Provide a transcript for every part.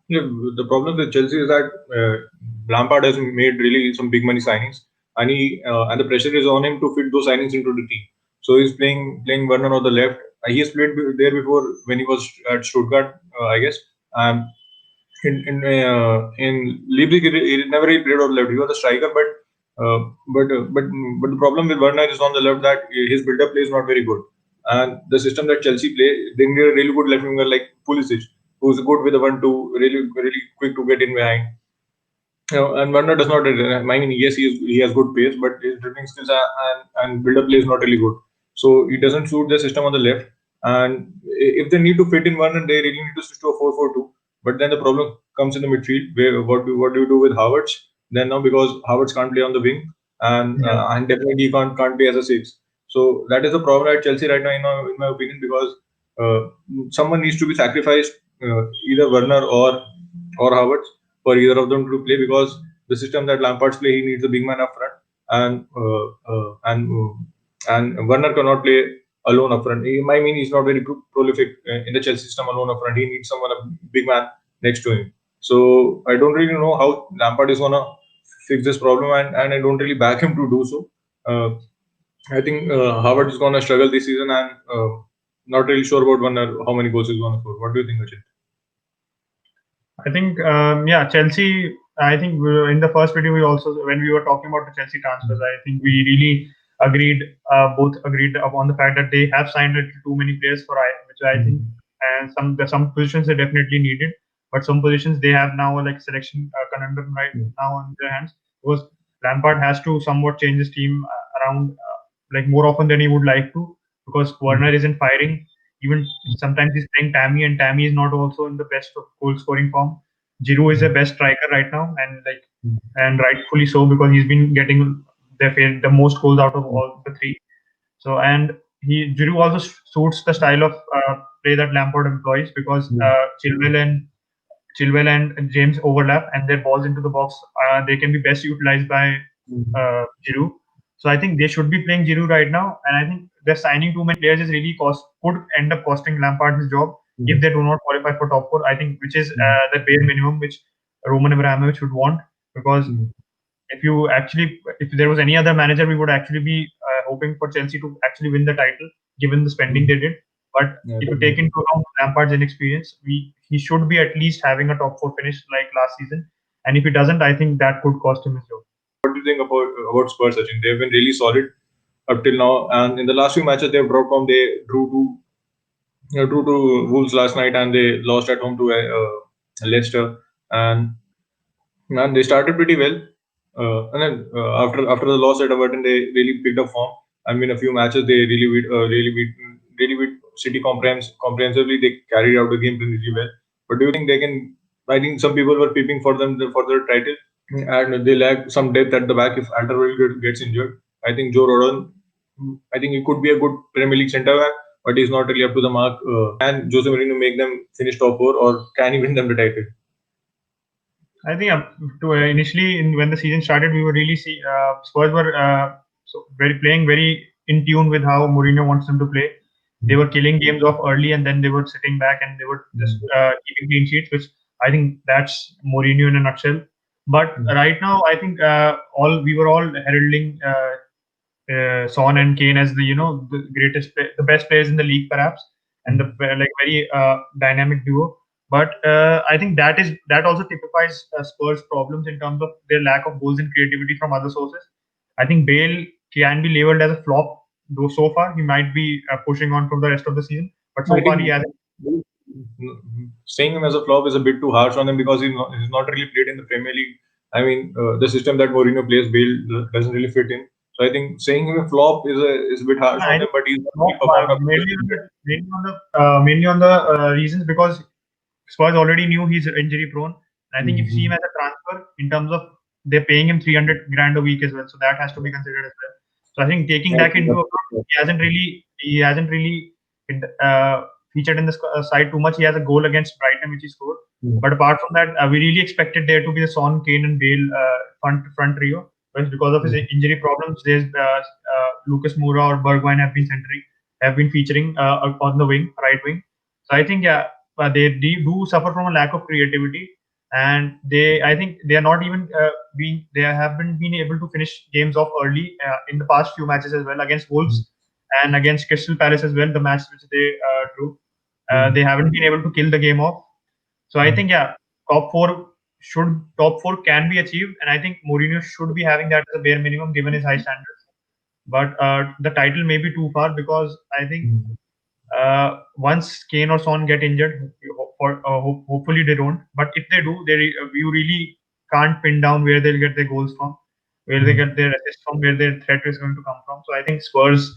Yeah, the problem with Chelsea is that Lampard has made really some big money signings, and and the pressure is on him to fit those signings into the team. So he's playing Werner on the left. He has played there before when he was at Stuttgart, I guess. Um, in Leipzig, he never really played on the left. He was a striker, uh, but the problem with Werner is on the left that his build-up play is not very good, and the system that Chelsea play, they need a really good left winger like Pulisic, who's good with the 1-2, really quick to get in behind. And Werner does not. I mean, yes, he has good pace, but his dribbling skills and build-up play is not really good. So he doesn't suit the system on the left. And if they need to fit in Werner, they really need to switch to a 4-4-2. But then the problem comes in the midfield. Where what do you do with Havertz? Then now because Havertz can't play on the wing, and definitely he can't play as a six. So that is the problem at Chelsea right now, in my opinion, because uh, someone needs to be sacrificed, either Werner or Havertz, for either of them to play, because the system that Lampard's play, he needs a big man up front, and Werner cannot play alone up front. I mean, he's not very prolific in the Chelsea system alone up front. He needs someone, a big man next to him. So I don't really know how Lampard is gonna fix this problem, and I don't really back him to do so. Uh, I think Howard is gonna struggle this season, and not really sure about Werner, how many goals he's gonna score. What do you think, Ajit? I think, Chelsea. I think in the first video, we also, when we were talking about the Chelsea transfers, I think we really agreed, both agreed upon the fact that they have signed too many players for which I think, and some positions they definitely needed, but some positions they have now like selection conundrum right now on their hands, because Lampard has to somewhat change his team around, like more often than he would like to, because Werner isn't firing. Even sometimes he's playing Tammy, and Tammy is not also in the best of goal scoring form. Giroud is the best striker right now, and rightfully so, because he's been getting the most goals out of all the three. So, and Giroud also suits the style of play that Lampard employs, because Chilwell and James overlap, and their balls into the box, they can be best utilized by Giroud. So I think they should be playing Giroud right now, and I think they're signing too many players is really could end up costing Lampard his job if they do not qualify for top four. I think, which is the bare minimum which Roman Abramovich would want, because if there was any other manager, we would actually be hoping for Chelsea to actually win the title, given the spending they did. But Yeah, if you take definitely. into account Lampard's inexperience, he should be at least having a top four finish like last season. And if he doesn't, I think that could cost him his job. What do you think about Spurs, Sachin? They've been really solid up till now, and in the last few matches they've dropped from. They drew to Wolves last night, and they lost at home to Leicester. And they started pretty well, and then after the loss at Everton, they really picked up form. I mean, a few matches they really beat City comprehensively. They carried out the game really well. But do you think they can? I think some people were peeping for them for the title, and they lack some depth at the back. If Alderweireld gets injured, I think Joe Rodon, I think he could be a good Premier League centre back, but he's not really up to the mark. Can Jose Mourinho make them finish top four, or can he win them the title? I think, initially when the season started, we were really Spurs were very very in tune with how Mourinho wants them to play. They were killing games off early, and then they were sitting back and they were just keeping clean sheets, which I think that's Mourinho in a nutshell. But right now, I think all we were all heralding Son and Kane as the greatest, the best players in the league, perhaps, and the like very dynamic duo. But I think that also typifies Spurs' problems in terms of their lack of goals and creativity from other sources. I think Bale can be labeled as a flop, though so far he might be pushing on for the rest of the season. But I so far he think hasn't. saying him as a flop is a bit too harsh on him, because he's not really played in the Premier League. I mean, the system that Mourinho plays, Bale doesn't really fit in. So I think saying him a flop is a bit harsh I on think him, but he's not flop, really performed up to the mainly on the reasons, because Spurs already knew he's injury prone. And I think if you see him as a transfer, in terms of they're paying him 300 grand a week as well, so that has to be considered as well. So I think taking that into account, he hasn't really featured in the side too much. He has a goal against Brighton which he scored, but apart from that, we really expected there to be the Son, Kane, and Bale front trio. But because of his injury problems, there's Lucas Moura or Bergwijn have been featuring on the right wing. So I think, yeah, do suffer from a lack of creativity, and I think they are not even they haven't been able to finish games off early in the past few matches as well, against Wolves and against Crystal Palace as well. The match which they drew, they haven't been able to kill the game off. So I think, yeah, top four can be achieved, and I think Mourinho should be having that as a bare minimum given his high standards. But the title may be too far, because I think once Kane or Son get injured, hopefully they don't. But if they do, you really can't pin down where they'll get their goals from, where they get their assists from, where their threat is going to come from. So I think Spurs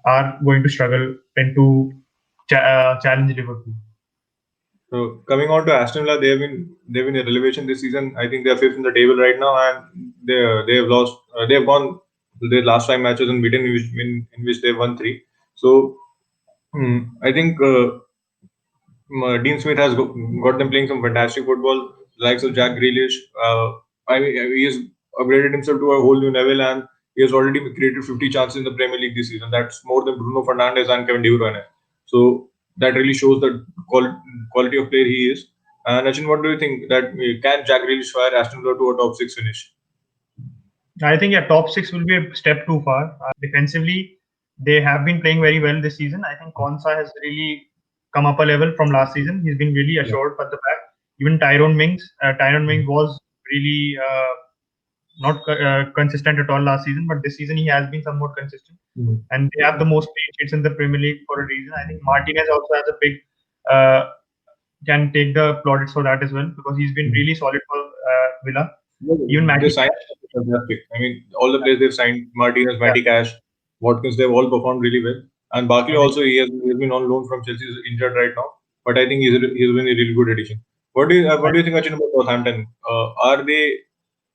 are going to struggle and to challenge Liverpool. So coming on to Aston Villa, they've been a relegation this season. I think they're fifth in the table right now, and they have lost. They have gone their last 5 matches unbeaten, in which they've won 3. So I think Dean Smith has got them playing some fantastic football, likes of Jack Grealish. I mean, he has upgraded himself to a whole new level, and he has already created 50 chances in the Premier League this season. That's more than Bruno Fernandes and Kevin De Bruyne. So that really shows the quality of player he is. And Achin, what do you think? That can Jack Grealish fire Aston Villa to a top 6 finish? I think top 6 will be a step too far. Defensively, they have been playing very well this season. I think Konsa has really come up a level from last season. He's been really assured at the back. Even Tyrone Mings was really not consistent at all last season, but this season he has been somewhat consistent. And they have the most clean sheets in the Premier League for a reason. I think Martinez also has a big can take the plaudits for that as well, because he's been really solid for Villa. Even Matty signed fantastic. I mean, all the players they've signed, Martinez, Matty Cash, Watkins, they've all performed really well. And Barkley also, he has been on loan from Chelsea, is injured right now, but I think he's been a really good addition. What do you think, Achin, about Southampton? Are they?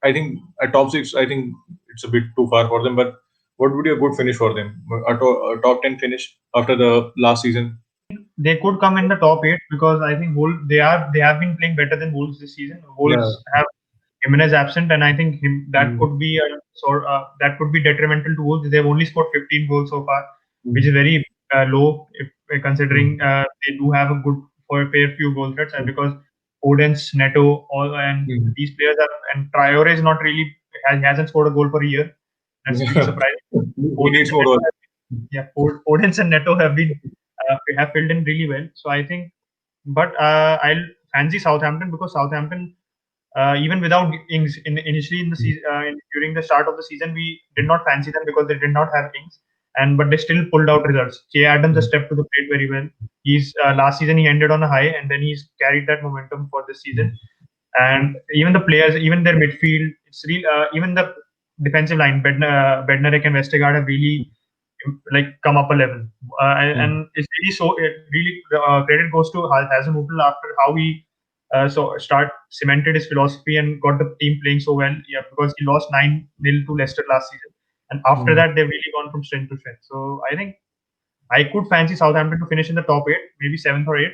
I think at top 6, I think it's a bit too far for them. But what would be a good finish for them? A top 10 finish after the last season? They could come in the top 8, because I think they have been playing better than Wolves this season. Wolves have Jimenez absent, and I think that could be that could be detrimental to Wolves. They've only scored 15 goals so far, which is very low if considering they do have a good for a fair few goal threats, and because Odense, Neto, and these players are, and Traore is not really hasn't scored a goal for a year. That's really surprising. Odense and Neto have been have filled in really well. So I think, but I'll fancy Southampton, because Southampton, even without Ings initially in the season, during the start of the season, we did not fancy them because they did not have Ings, but they still pulled out results. Che Adams has stepped to the plate very well. He's last season he ended on a high, and then he's carried that momentum for this season. And even the players, even their midfield, it's real. Even the defensive line, Bednarek and Vestergaard have really come up a level, and it's really credit goes to Hasenhüttl after how he cemented his philosophy and got the team playing so well. Yeah, because he lost 9-0 to Leicester last season, and after that they've really gone from strength to strength. So I think I could fancy Southampton to finish in the top 8, maybe 7th or 8th,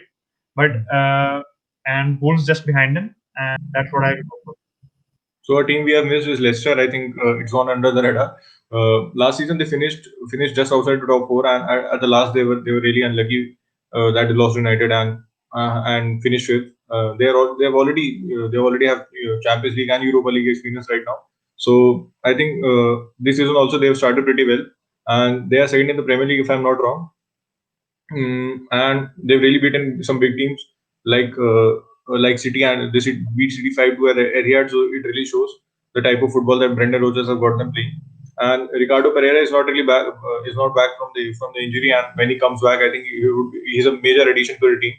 but and Wolves just behind them, and that's what I would go for. So a team we have missed is Leicester. I think it's gone under the radar. Last season they finished just outside the top 4, and at the last they were really unlucky that they lost United and finished 5th. They already have Champions League and Europa League experience right now. So I think this season also they have started pretty well, and they are second in the Premier League if I'm not wrong. And they've really beaten some big teams like City, and they beat City 5-2 at Etihad. So it really shows the type of football that Brendan Rodgers has got them playing. And Ricardo Pereira is not really back. Is not back from the injury, and when he comes back, I think he's a major addition to the team.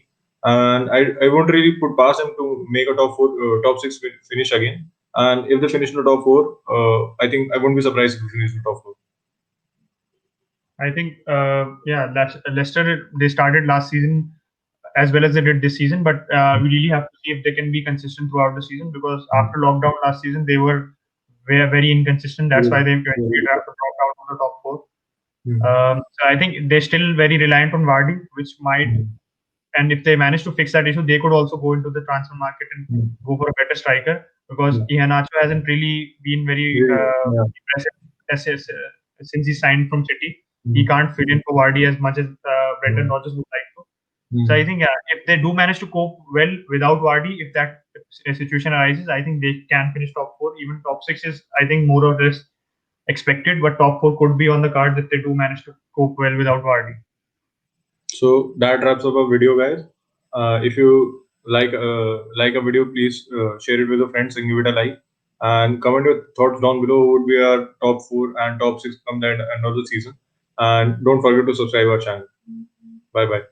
And I won't really put past him to make a top 6 finish again. And if they finish in the top 4, I think I won't be surprised if they finish in the top 4. I think, Leicester, they started last season as well as they did this season, but we really have to see if they can be consistent throughout the season, because after lockdown last season, they were very inconsistent. That's why they have to drop out of the top 4. So I think they're still very reliant on Vardy, which might, and if they manage to fix that issue, they could also go into the transfer market and go for a better striker, because Iheanacho hasn't really been very impressive since he signed from City. He can't fit in for Vardy as much as Brendan Rodgers would like to. So I think if they do manage to cope well without Vardy, if that situation arises, I think they can finish top 4. Even top 6 is, I think, more or less expected, but top 4 could be on the cards if they do manage to cope well without Vardy. So that wraps up our video, guys. If you like a video, please share it with your friends and give it a like. And comment your thoughts down below. Who would be our top 4 and top 6 come the end of the season? And don't forget to subscribe our channel. Bye bye.